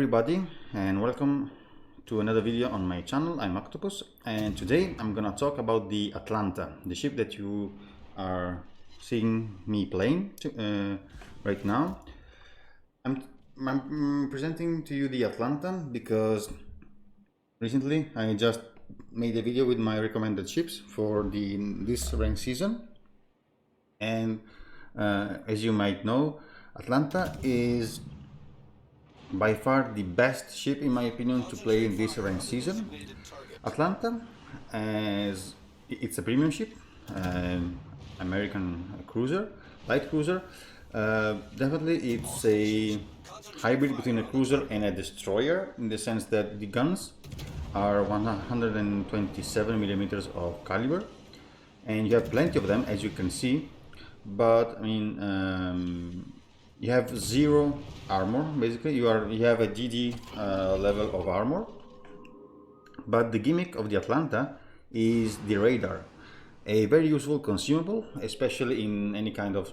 everybody, and welcome to another video on my channel. I'm Octopus, and today I'm gonna talk about the Atlanta, the ship that you are seeing me playing right now. I'm presenting to you the Atlanta because recently I just made a video with my recommended ships for this rank season, and as you might know, Atlanta is by far the best ship in my opinion to play in this rank season. Atlanta, as it's a premium ship, American cruiser, light cruiser. Definitely it's a hybrid between a cruiser and a destroyer, in the sense that the guns are 127 millimeters of caliber, and you have plenty of them, as you can see. But I mean, you have zero armor. Basically, you have a GG level of armor. But the gimmick of the Atlanta is the radar, a very useful consumable, especially in any kind of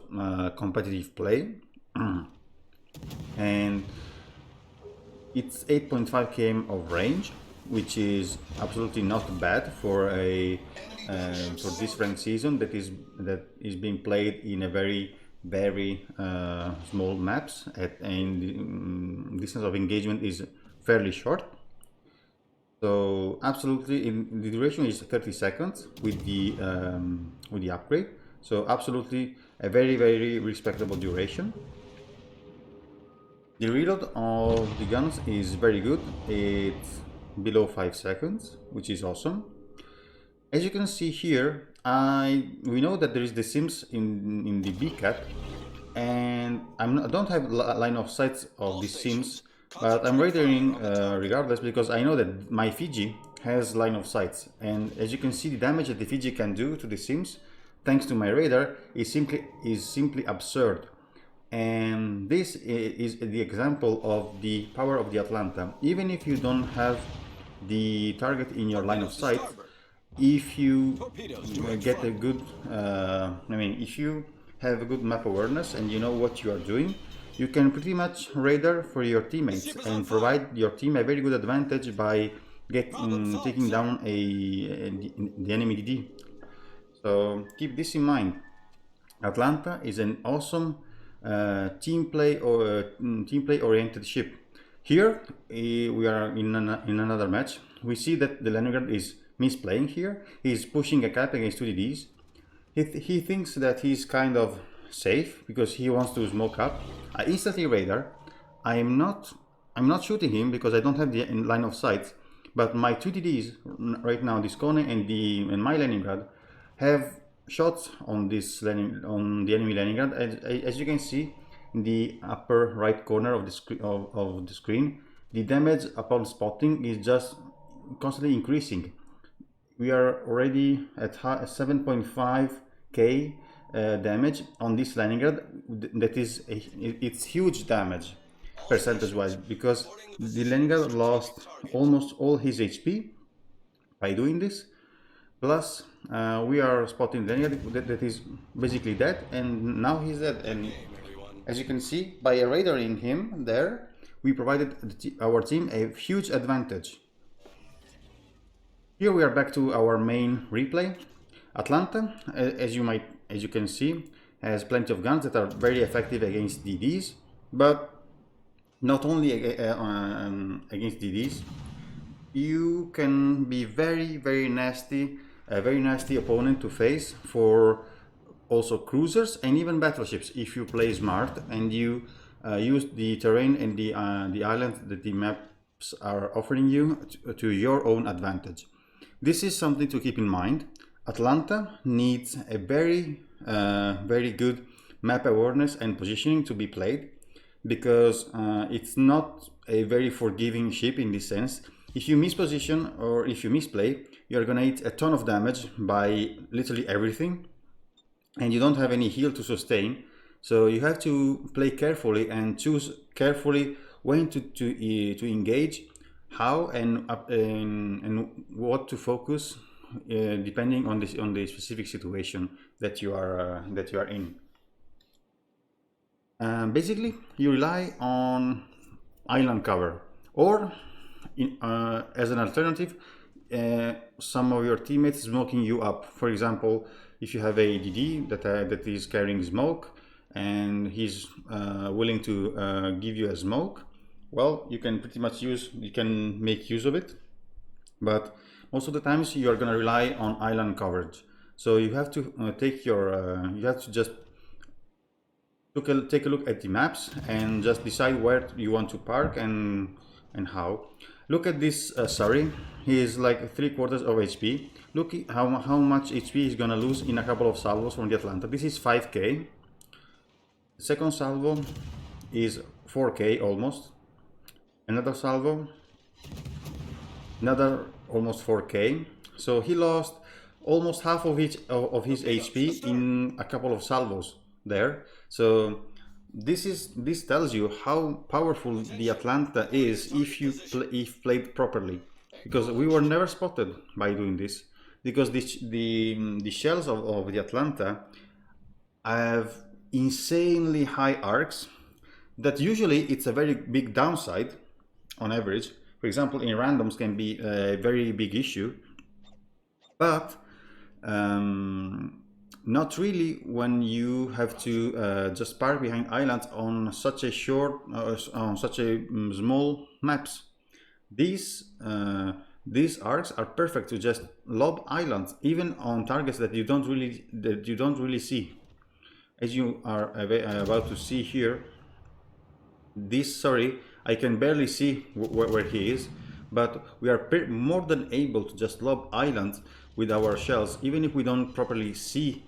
competitive play. And it's 8.5 km of range, which is absolutely not bad for for this ranked season that is being played in a very small maps, and the distance of engagement is fairly short. So absolutely, the duration is 30 seconds with the upgrade. So absolutely a very respectable duration. The reload of the guns is very good. It's below 5 seconds, which is awesome. As you can see here, we know that there is the sims in the BCAT, and I don't have line of sight of the sims, but I'm radaring regardless, because I know that my Fiji has line of sight, and as you can see, the damage that the Fiji can do to the sims thanks to my radar is simply absurd. And this is the example of the power of the Atlanta. Even if you don't have the target in your line of sight, if you get a good if you have a good map awareness and you know what you are doing, you can pretty much radar for your teammates and provide your team a very good advantage by taking down the enemy DD. So keep this in mind. Atlanta is an awesome team play oriented ship. Here we are in another match. We see that the Leningrad is misplaying here. He's pushing a cap against 2 DDs. He thinks that he's kind of safe because he wants to smoke up. I instantly radar. I'm not shooting him because I don't have the line of sight. But my 2 DDs right now, this Kone and my Leningrad, have shots on the enemy Leningrad. As you can see in the upper right corner of the screen, the damage upon spotting is just constantly increasing. We are already at 7.5k damage on this Leningrad. That is it's huge damage percentage wise, because the Leningrad lost almost all his HP by doing this. Plus we are spotting Leningrad that is basically dead, and now he's dead. And as you can see, by radaring him there, we provided our team a huge advantage. Here we are back to our main replay. Atlanta, as you can see, has plenty of guns that are very effective against DDs, but not only against DDs. You can be very nasty, a very nasty opponent to face for also cruisers and even battleships if you play smart and you use the terrain and the islands that the maps are offering you to your own advantage. This is something to keep in mind. Atlanta needs a very good map awareness and positioning to be played, because it's not a very forgiving ship in this sense. If you misposition or if you misplay, you're gonna eat a ton of damage by literally everything, and you don't have any heal to sustain. So you have to play carefully and choose carefully when to engage, how and what to focus, depending on the specific situation that you are in. Basically, you rely on island cover. Or as an alternative, some of your teammates smoking you up. For example, if you have a DD that is carrying smoke and he's willing to give you a smoke, well, you can pretty much you can make use of it. But most of the times you are going to rely on island coverage. So you have to you have to just take a look at the maps and just decide where you want to park and how. Look at this Surrey. He is like 3/4 of HP. Look how much HP he's gonna lose in a couple of salvos from the Atlanta. This is 5k. The second salvo is 4k almost. Another salvo, another almost 4k. So he lost almost half of his HP in a couple of salvos there. So this tells you how powerful the Atlanta is if played properly, because we were never spotted by doing this, because the shells of the Atlanta have insanely high arcs that usually it's a very big downside on average. For example, in randoms can be a very big issue, but not really when you have to just park behind islands on such a short, on such a small maps. These arcs are perfect to just lob islands, even on targets that you don't really see. As you are about to see here, I can barely see where he is, but we are more than able to just lob islands with our shells, even if we don't properly see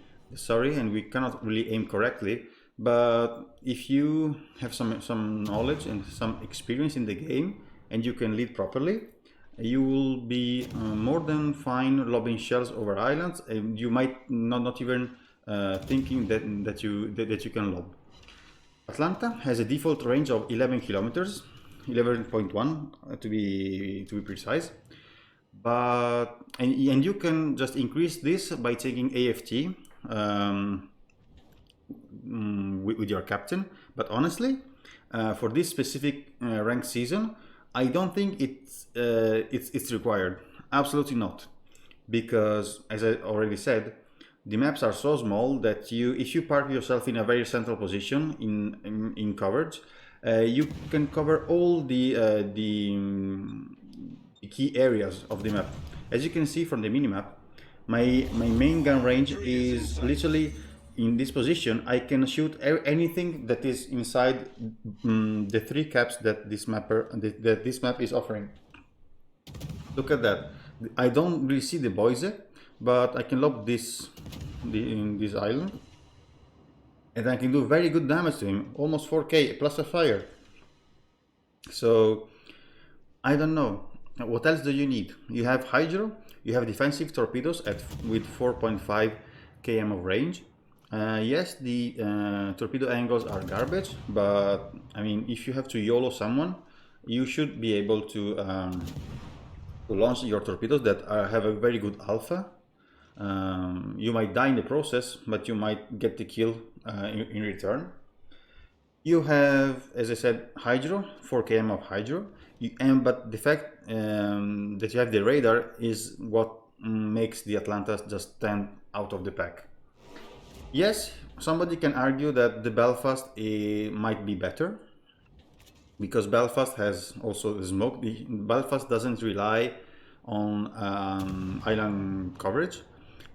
and we cannot really aim correctly. But if you have some knowledge and some experience in the game and you can lead properly, you will be more than fine lobbing shells over islands, and you might not even thinking that you can lob. Atlanta has a default range of 11 kilometers, 11.1 to be precise. But and you can just increase this by taking AFT with your captain. But honestly, for this specific ranked season, I don't think it's required. Absolutely not, because as I already said, the maps are so small that if you park yourself in a very central position in coverage, you can cover all the key areas of the map. As you can see from the minimap, my main gun range is literally in this position. I can shoot anything that is inside the 3 caps that this map is offering. Look at that. I don't really see the boys, but I can lob in this island, and I can do very good damage to him, almost 4k plus a fire. So I don't know, what else do you need? You have Hydro, you have defensive torpedoes with 4.5 km of range. Yes, the torpedo angles are garbage, but I mean, if you have to YOLO someone, you should be able to launch your torpedoes that have a very good alpha. You might die in the process, but you might get the kill in return. You have, as I said, Hydro, 4 km of Hydro, but the fact that you have the radar is what makes the Atlanta just stand out of the pack. Yes, somebody can argue that the Belfast might be better, because Belfast has also smoke. Belfast doesn't rely on island coverage.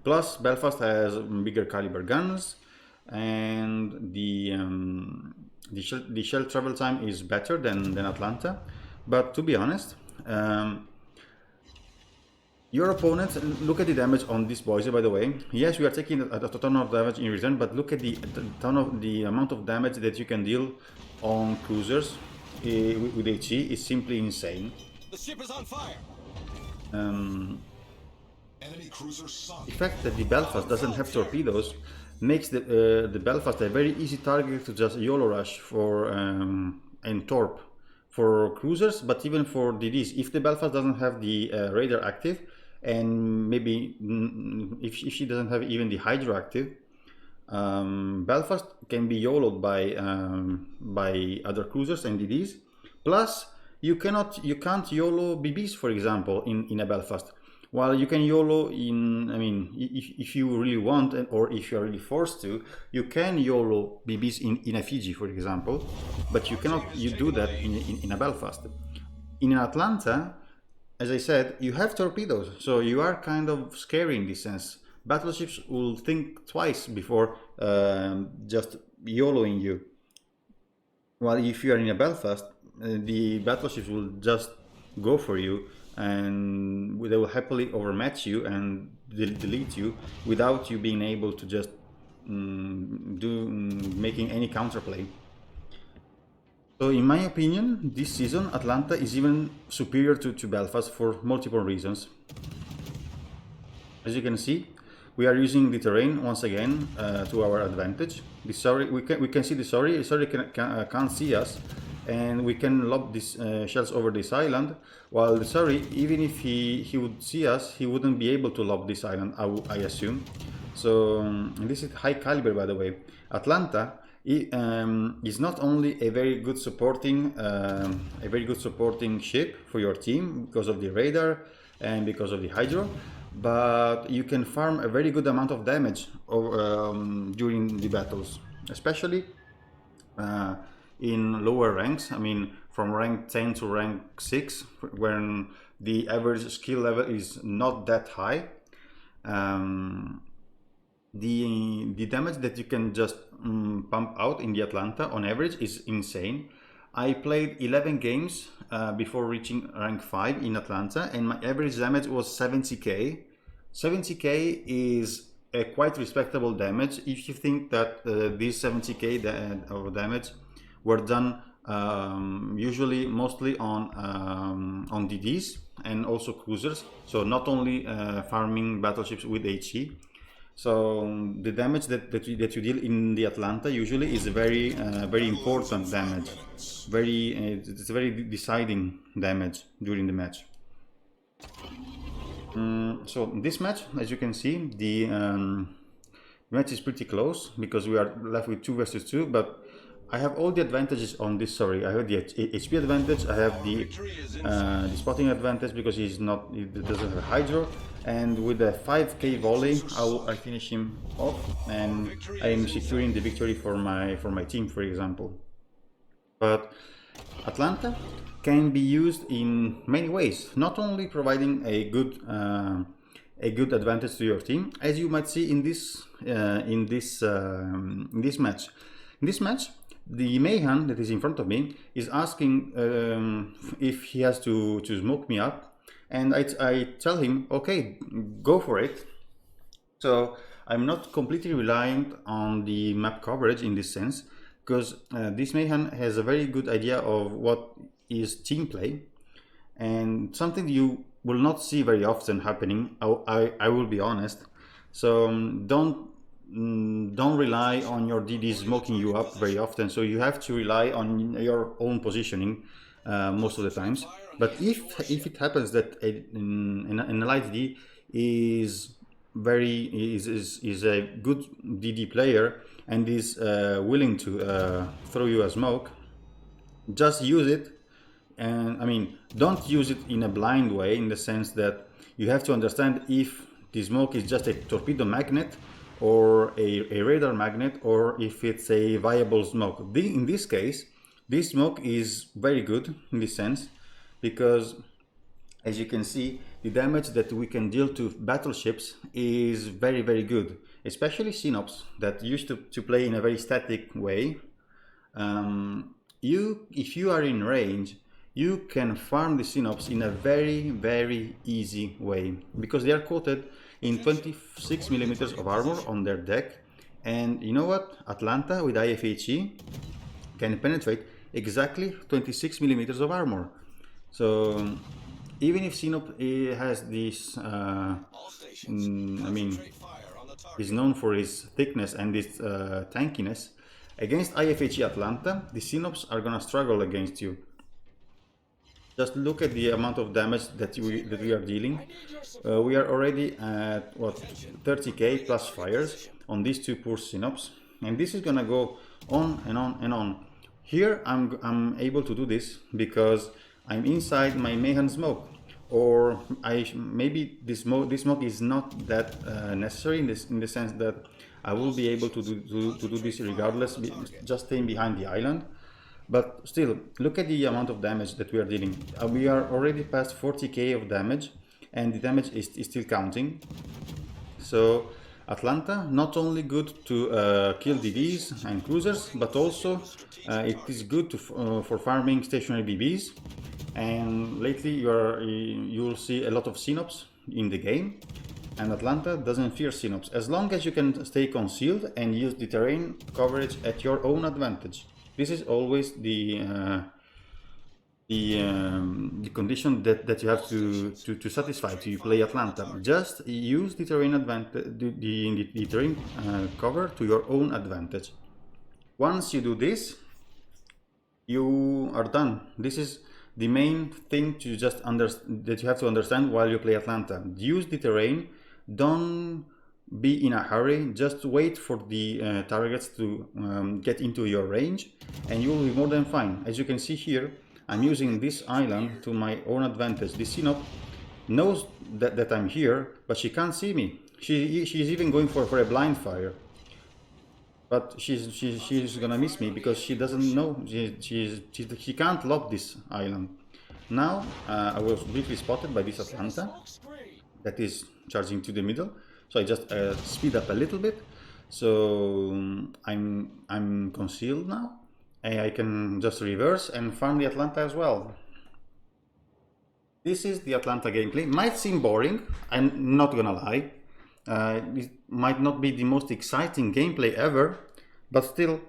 Plus, Belfast has bigger caliber guns, and the shell travel time is better than Atlanta. But to be honest, your opponents, look at the damage on this boys, by the way. Yes, we are taking a ton of damage in return, but look at the amount of damage that you can deal on cruisers with HE is simply insane. The ship is on fire. Enemy cruiser sunk. The fact that the Belfast doesn't have torpedoes makes the Belfast a very easy target to just YOLO rush for and torp for cruisers, but even for DDs. If the Belfast doesn't have the radar active, and maybe if she doesn't have even the Hydro active, Belfast can be YOLO'd by other cruisers and DDs. Plus, you can't YOLO BBs, for example, in a Belfast. While you can YOLO in, I mean, if you really want, or if you're really forced to, you can YOLO BBs in a Fiji, for example, but you cannot you do that in a Belfast. In Atlanta, as I said, you have torpedoes, so you are kind of scary in this sense. Battleships will think twice before just YOLOing you. While if you are in a Belfast, the battleships will just go for you, and they will happily overmatch you and delete you without you being able to just making any counterplay. So in my opinion, this season Atlanta is even superior to Belfast for multiple reasons. As you can see, we are using the terrain once again to our advantage. The Surrey, we can see the Surrey. Surrey can't see us, and we can lob these shells over this island. While the Surrey, even if he would see us, he wouldn't be able to lob this island, I assume. So this is high caliber, by the way. Atlanta is not only a very good supporting ship for your team because of the radar and because of the hydro, but you can farm a very good amount of damage during the battles, especially in lower ranks. I mean, from rank 10 to rank 6, when the average skill level is not that high. The damage that you can just pump out in the Atlanta on average is insane. I played 11 games before reaching rank 5 in Atlanta, and my average damage was 70k. 70k is a quite respectable damage if you think that these 70k of damage were done usually mostly on DDs and also cruisers, so not only farming battleships with HE. So the damage that you deal in the Atlanta usually is a very important damage. It's a very deciding damage during the match. So this match, as you can see, the match is pretty close because we are left with 2 versus 2. But I have all the advantages on this. Sorry, I have the HP advantage. I have the spotting advantage because he doesn't have hydro. And with a 5k volley, I finish him off, and I am securing the victory for my team, for example. But Atlanta can be used in many ways, not only providing a good advantage to your team, as you might see in this match. In this match, the Mayhan that is in front of me is asking if he has to smoke me up. And I tell him, okay, go for it. So I'm not completely reliant on the map coverage in this sense, because this Mayhan has a very good idea of what is team play, and something you will not see very often happening. I will be honest. So don't rely on your DD smoking you up very often. So you have to rely on your own positioning most of the times. But if it happens that an light DD is a good DD player and is willing to throw you a smoke, just use it. And I mean, don't use it in a blind way, in the sense that you have to understand if the smoke is just a torpedo magnet or a radar magnet, or if it's a viable smoke. In this case, this smoke is very good in this sense, because as you can see, the damage that we can deal to battleships is very good, especially Synops that used to play in a very static way. If you are in range, you can farm the Synops in a very easy way, because they are coated in 26 millimeters of armor on their deck. And you know what? Atlanta with IFHE can penetrate exactly 26 millimeters of armor. So even if Sinop has this, I mean, is known for his thickness and his tankiness, against IFHE Atlanta, the Synops are gonna struggle against you. Just look at the amount of damage that we are dealing. We are already at what, 30k plus fires on these 2 poor Synops, and this is gonna go on and on and on. Here I'm able to do this because I'm inside my Mayhem smoke, or maybe this smoke is not that necessary in the sense that I will be able to do this regardless, just staying behind the island. But still, look at the amount of damage that we are dealing. We are already past 40k of damage, and the damage is still counting. So Atlanta, not only good to kill DDs and cruisers, but also it is good for farming stationary BBs. And lately you will see a lot of Synops in the game, and Atlanta doesn't fear Synops as long as you can stay concealed and use the terrain coverage at your own advantage. This is always the condition that you have to satisfy to play Atlanta. Just use the terrain advantage, the terrain cover to your own advantage. Once you do this, you are done. This is the main thing to just that you have to understand while you play Atlanta. Use the terrain. Don't be in a hurry. Just wait for the targets to get into your range, and you will be more than fine. As you can see here, I'm using this island to my own advantage. The Sinop knows that I'm here, but she can't see me. She's even going for a blind fire. But she's gonna miss me because she doesn't know. She can't lock this island. Now I was briefly spotted by this Atlanta that is charging to the middle. So I just speed up a little bit. So I'm concealed now. And I can just reverse and farm the Atlanta as well. This is the Atlanta gameplay. Might seem boring, I'm not gonna lie. It might not be the most exciting gameplay ever, but still,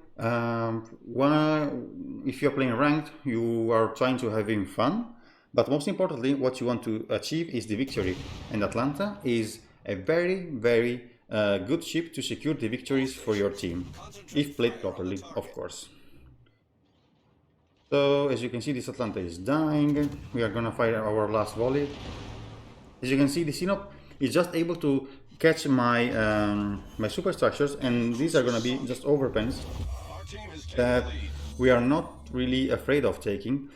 if you're playing ranked, you are trying to having fun. But most importantly, what you want to achieve is the victory. And Atlanta is a very good ship to secure the victories for your team, if played properly, of course. So as you can see, this Atlanta is dying. We are gonna fire our last volley. As you can see, the Sinop is just able to catch my my superstructures, and these are gonna be just overpens that we are not really afraid of taking.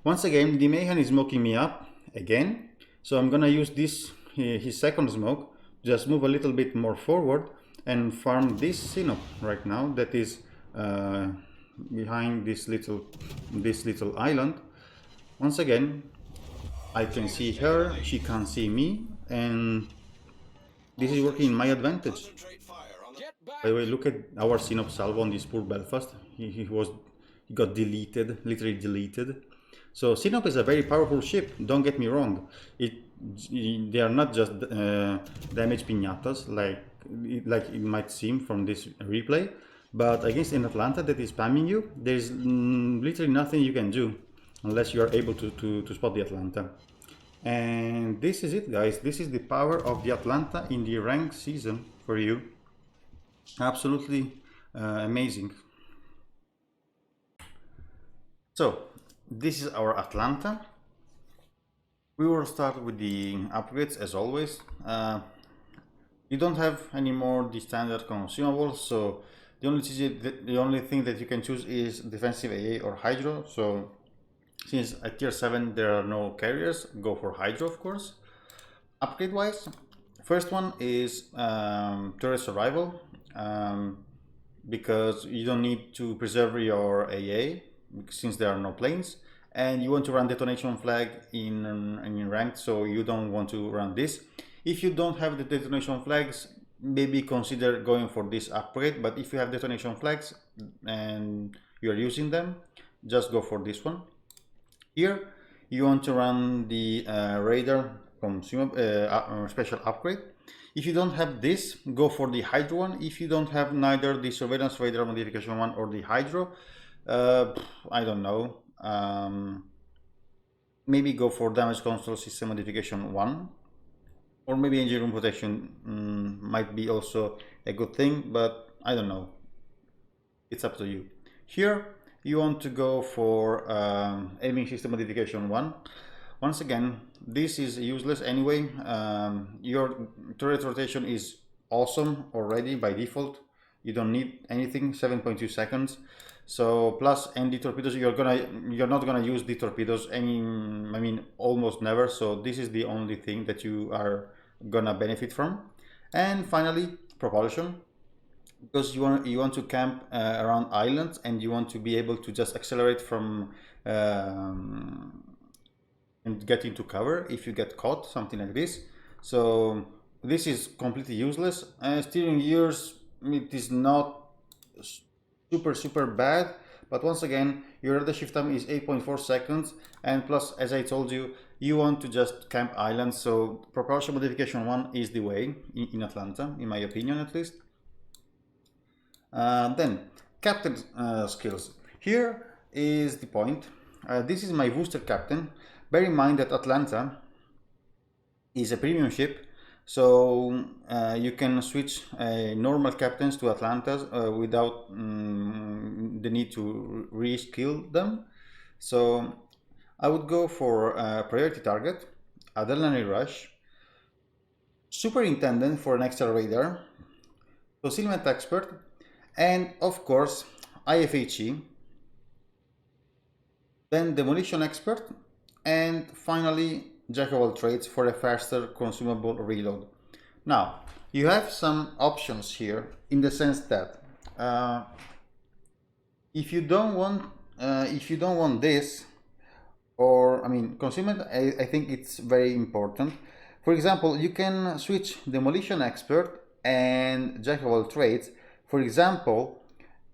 Once again, the Mayhem is smoking me up again, so I'm gonna use this his second smoke, just move a little bit more forward and farm this Sinop right now that is behind this little island. Once again, I can see her, she can't see me, and this is working in my advantage. By the way, look at our Sinop salvo on this poor Belfast. He got deleted, literally deleted. So Sinop is a very powerful ship, don't get me wrong. They are not just damage piñatas like it might seem from this replay. But against an Atlanta that is spamming you, there's literally nothing you can do unless you are able to spot the Atlanta. And this is it, guys. This is the power of the Atlanta in the ranked season for you. Absolutely amazing. So this is our Atlanta. We will start with the upgrades as always. You don't have anymore the standard consumables, so the only thing that you can choose is defensive AA or Hydro. So since at tier 7 there are no carriers, go for Hydro of course. Upgrade wise, first one is turret survival, because you don't need to preserve your AA since there are no planes, and you want to run detonation flag in ranked, so you don't want to run this. If you don't have the detonation flags, maybe consider going for this upgrade, but if you have detonation flags and you're using them, just go for this one. Here you want to run the radar special upgrade. If you don't have this, go for the Hydro one. If you don't have neither the surveillance radar modification 1 or the Hydro, I don't know, maybe go for damage control system modification 1, or maybe engine room protection might be also a good thing, but I don't know, it's up to you. Here you want to go for aiming system modification 1. Once again, this is useless anyway. Your turret rotation is awesome already by default. You don't need anything. 7.2 seconds. So plus ND torpedoes, you're not gonna use the torpedoes I mean almost never. So this is the only thing that you are gonna benefit from. And finally, propulsion, because you want to camp around islands, and you want to be able to just accelerate from um, and get into cover if you get caught, something like this. So this is completely useless. Steering gears, it is not super bad, but once again, your rudder shift time is 8.4 seconds, and plus, as I told you, you want to just camp islands, so propulsion modification 1 is the way in Atlanta, in my opinion at least. Then captain skills. Here is the point. This is my booster captain. Bear in mind that Atlanta is a premium ship, so you can switch normal captains to Atlantas without the need to reskill them. So I would go for priority target, adrenaline rush, superintendent for an extra radar, concealment expert, and of course IFHE, then demolition expert, and finally jack of all trades for a faster consumable reload. Now you have some options here, in the sense that uh, if you don't want this, or I mean concealment, I think it's very important. For example, you can switch demolition expert and jack of all trades. For example,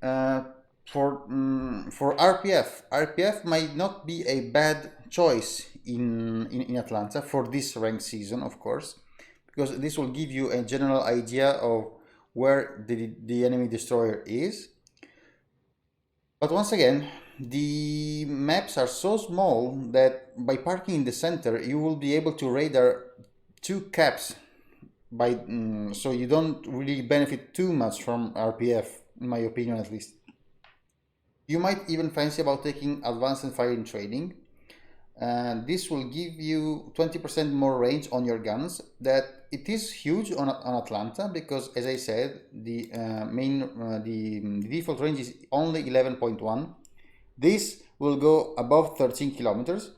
uh, for RPF. RPF might not be a bad choice in Atlanta for this rank season, of course, because this will give you a general idea of where the enemy destroyer is. But once again, the maps are so small that by parking in the center, you will be able to radar two caps so you don't really benefit too much from RPF, in my opinion at least. You might even fancy about taking advanced firing training, and this will give you 20% more range on your guns. That it is huge on Atlanta, because as I said, the default range is only 11.1. This will go above 13 kilometers,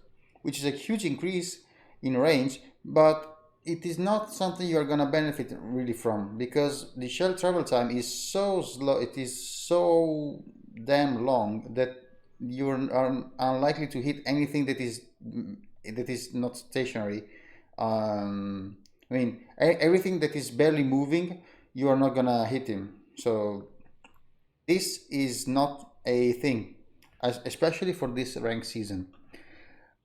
which is a huge increase in range, but it is not something you are going to benefit really from, because the shell travel time is so slow, it is so damn long, that you are unlikely to hit anything that is not stationary. I mean, everything that is barely moving, you are not gonna hit him. So this is not a thing, especially for this rank season.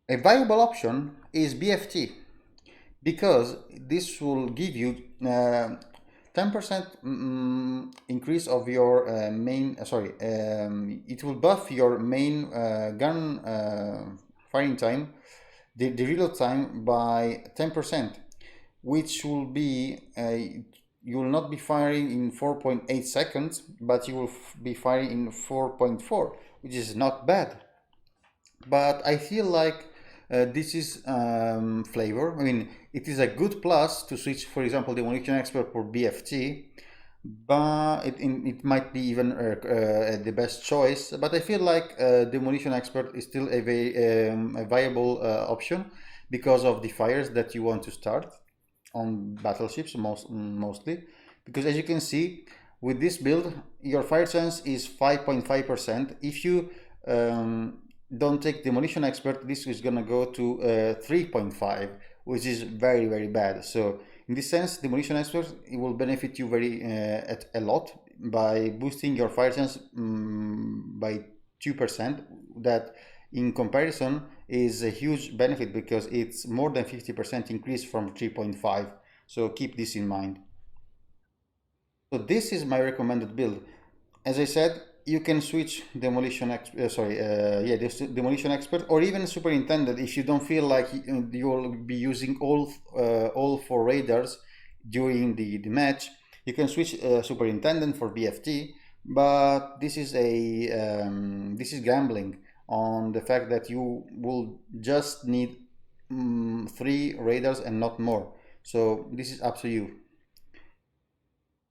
A viable option is BFT, because this will give you 10% increase of your main, it will buff your main gun firing time, the reload time by 10%, which will be, you will not be firing in 4.8 seconds, but you will be firing in 4.4, which is not bad. But I feel like this is flavor. I mean, it is a good plus to switch, for example, demolition expert for BFT, but it might be even the best choice. But I feel like demolition expert is still a viable option, because of the fires that you want to start on battleships mostly. Because as you can see, with this build, your fire chance is 5.5%. If you don't take demolition expert, this is gonna go to 3.5, which is very bad. So in this sense, demolition expert, it will benefit you a lot by boosting your fire chance by 2%. That in comparison is a huge benefit, because it's more than 50% increase from 3.5. So keep this in mind. So this is my recommended build. As I said, you can switch demolition demolition expert, or even superintendent, if you don't feel like you will be using all four radars during the match. You can switch superintendent for BFT, but this is gambling on the fact that you will just need 3 radars and not more. So this is up to you.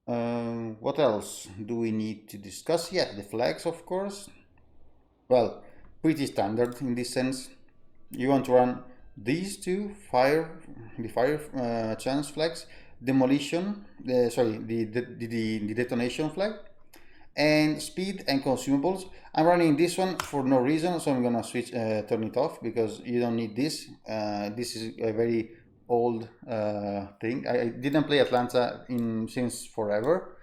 What else do we need to discuss? Yeah, the flags, of course. Well, pretty standard in this sense. You want to run these two the fire chance flags, demolition, the detonation flag, and speed and consumables. I'm running this one for no reason, so I'm gonna turn it off because you don't need this. This is a very old thing. I didn't play Atlanta in since forever.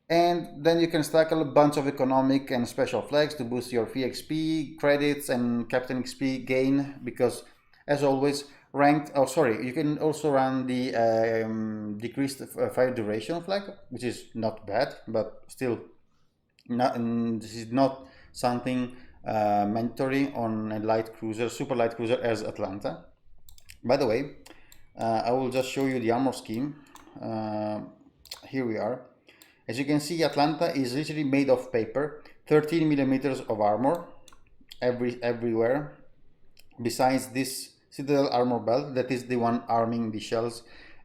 And then you can stack a bunch of economic and special flags to boost your VXP, credits, and Captain XP gain. Because, as always, ranked. Oh, sorry. You can also run the decreased fire duration flag, which is not bad, but still, this is not something mandatory on a light cruiser, super light cruiser as Atlanta. By the way, I will just show you the armor scheme. Here we are. As you can see, Atlanta is literally made of paper, 13 millimeters of armor everywhere. Besides this Citadel armor belt, that is the one arming the shells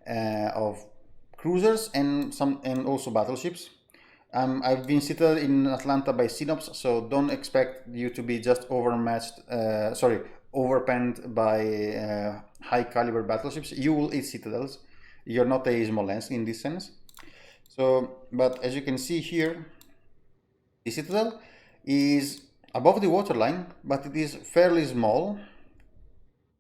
of cruisers and also battleships. I've been Citadel in Atlanta by Synops, so don't expect you to be just overpanned by high caliber battleships. You will eat Citadels. You're not a Smolensk in this sense. So, but as you can see here, the Citadel is above the waterline, but it is fairly small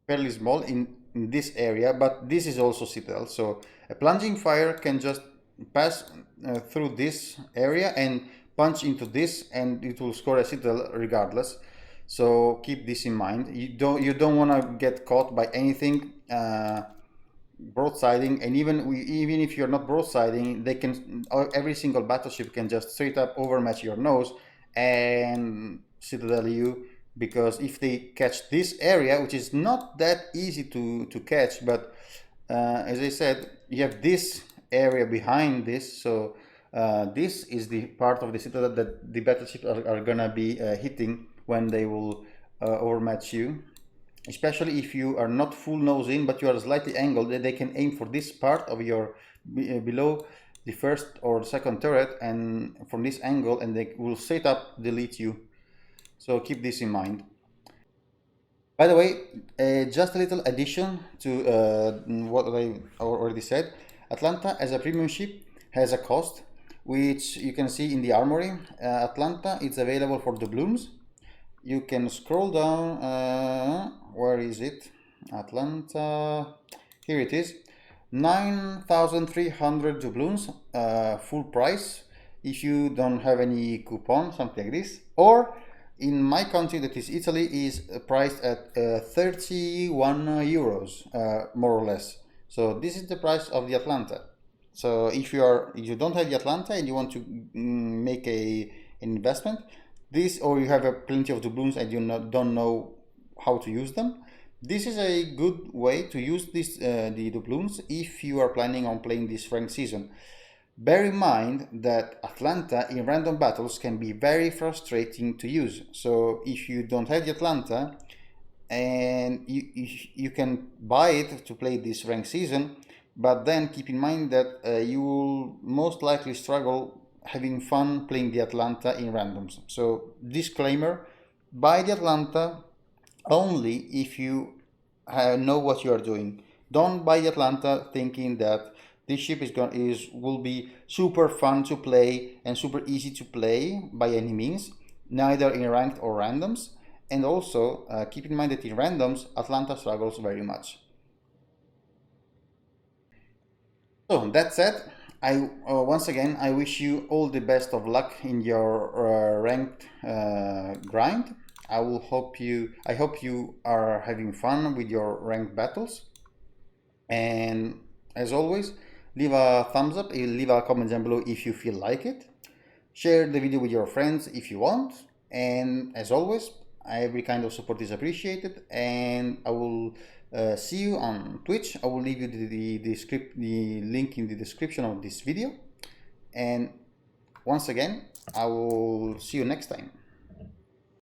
in this area, but this is also Citadel. So a plunging fire can just pass through this area and punch into this, and it will score a Citadel regardless. So keep this in mind. You don't want to get caught by anything broadsiding, and even if you're not broadsiding, they can every single battleship can just straight up overmatch your nose and Citadel you, because if they catch this area, which is not that easy to catch, but as I said, you have this area behind this, so this is the part of the Citadel that the battleships are gonna be hitting when they will overmatch you. Especially if you are not full nose in, but you are slightly angled, they can aim for this part of your below the first or second turret, and from this angle, and they will straight up delete you. So keep this in mind. By the way, just a little addition to what I already said. Atlanta as a premium ship has a cost, which you can see in the armory. Atlanta is available for doubloons. You can scroll down, where is it? Atlanta, here it is, 9,300 doubloons, full price, if you don't have any coupon, something like this. Or in my country, that is Italy, is priced at 31 euros, more or less. So this is the price of the Atlanta. So if you don't have the Atlanta and you want to make an investment, this, or you have plenty of doubloons and you don't know how to use them, this is a good way to use the doubloons if you are planning on playing this ranked season. Bear in mind that Atlanta in random battles can be very frustrating to use. So if you don't have the Atlanta, and you can buy it to play this ranked season, but then keep in mind that you will most likely struggle having fun playing the Atlanta in randoms. So disclaimer, buy the Atlanta only if you know what you are doing. Don't buy the Atlanta thinking that this ship will be super fun to play and super easy to play by any means, neither in ranked or randoms. And also keep in mind that in randoms, Atlanta struggles very much. So that said, I once again I wish you all the best of luck in your ranked grind. I hope you are having fun with your ranked battles. And as always, leave a thumbs up, leave a comment down below if you feel like it. Share the video with your friends if you want. And as always, every kind of support is appreciated. And I will see you on Twitch. I will leave you the link in the description of this video. And once again, I will see you next time.